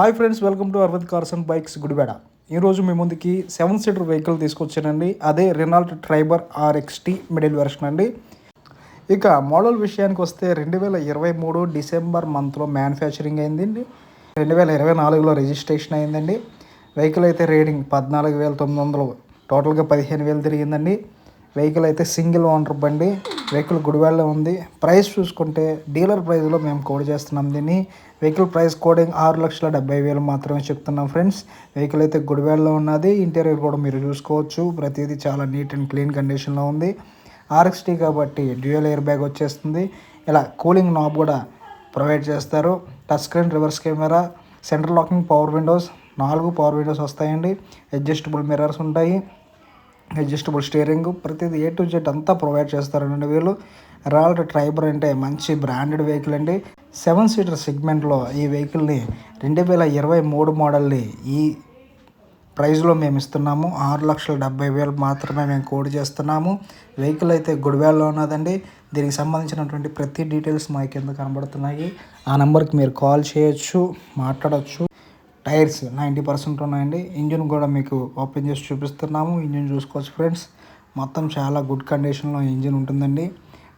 Hi friends, welcome to Aravind cars and bikes Gudivada. ఈరోజు మీ ముందుకి 7 సీటర్ వెహికల్ తీసుకొచ్చానండి. అదే Renault Triber RXT middle version అండి. ఇక మోడల్ విషయానికి వస్తే 2023 డిసెంబర్ మంత్లో మ్యానుఫ్యాక్చరింగ్ అయిందండి. 2024లో రిజిస్ట్రేషన్ అయిందండి. వెహికల్ అయితే రేటింగ్ 14,900, టోటల్గా 15,000 తిరిగిందండి. వెహికల్ అయితే సింగిల్ ఓనర్ బండి. వెహికల్ గుడివాడలో ఉంది. ప్రైస్ చూసుకుంటే డీలర్ ప్రైస్లో మేము కోడ్ చేస్తున్నాం దీన్ని. వెహికల్ ప్రైస్ కోడింగ్ 6,70,000 మాత్రమే చెప్తున్నాం ఫ్రెండ్స్. వెహికల్ అయితే గుడివాడలో ఉన్నది. ఇంటీరియర్ కూడా మీరు చూసుకోవచ్చు. ప్రతిదీ చాలా నీట్ అండ్ క్లీన్ కండిషన్లో ఉంది. RXT కాబట్టి డ్యూయల్ ఎయిర్ బ్యాగ్ వచ్చేస్తుంది. ఇలా కూలింగ్ నాబ్ కూడా ప్రొవైడ్ చేస్తారు. Touch screen, reverse camera, central locking, power Windows, 4 power Windows వస్తాయండి. అడ్జస్టబుల్ మిర్రర్స్ ఉంటాయి. అడ్జస్టబుల్ స్టీరింగ్, ప్రతిదీ A to Z అంతా ప్రొవైడ్ చేస్తారండి వీళ్ళు. రెనాల్ట్ ట్రైబర్ అంటే మంచి బ్రాండెడ్ వెహికల్ అండి. 7 సీటర్ సెగ్మెంట్లో ఈ వెహికల్ని 2023 మోడల్ని ఈ ప్రైస్లో మేము ఇస్తున్నాము. 6,70,000 మాత్రమే మేము కోడ్ చేస్తున్నాము. వెహికల్ అయితే గుడివాడలో ఉన్నదండి. దీనికి సంబంధించినటువంటి ప్రతి డీటెయిల్స్ మా కింద కనబడుతున్నాయి. ఆ నెంబర్కి మీరు కాల్ చేయొచ్చు, మాట్లాడచ్చు. టైర్స్ 90% ఉన్నాయండి. ఇంజిన్ కూడా మీకు ఓపెన్ చేసి చూపిస్తున్నాము. ఇంజిన్ చూసుకోవచ్చు ఫ్రెండ్స్. మొత్తం చాలా గుడ్ కండిషన్లో ఇంజిన్ ఉంటుందండి.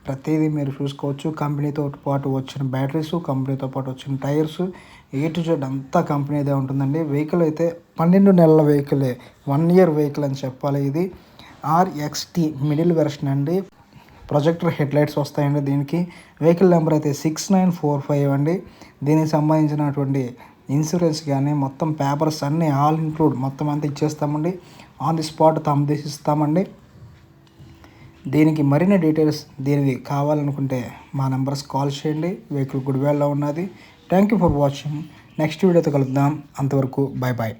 ప్రతిదీ మీరు చూసుకోవచ్చు. కంపెనీతో పాటు వచ్చిన బ్యాటరీస్, కంపెనీతో పాటు వచ్చిన టైర్స్, A to Z అంతా కంపెనీదే ఉంటుందండి. వెహికల్ అయితే 12 నెలల వెహికలే, 1 year వెహికల్ అని చెప్పాలి. ఇది RXT మిడిల్ వెర్షన్ అండి. ప్రొజెక్టర్ హెడ్లైట్స్ వస్తాయండి దీనికి. వెహికల్ నెంబర్ అయితే 6945 అండి. దీనికి సంబంధించినటువంటి ఇన్సూరెన్స్ కానీ మొత్తం పేపర్స్ అన్నీ ఆల్ ఇంక్లూడ్ మొత్తం అంతా ఇచ్చేస్తామండి. ఆన్ ది స్పాట్ ఇస్తామండి. దీనికి మరిన్ని డీటెయిల్స్ దీనివి కావాలనుకుంటే మా నెంబర్స్ కాల్ చేయండి. వెహికల్ గుడివాడలో ఉన్నది. Thank you for watching. Next వీడియోతో కలుద్దాం. అంతవరకు బాయ్ బాయ్.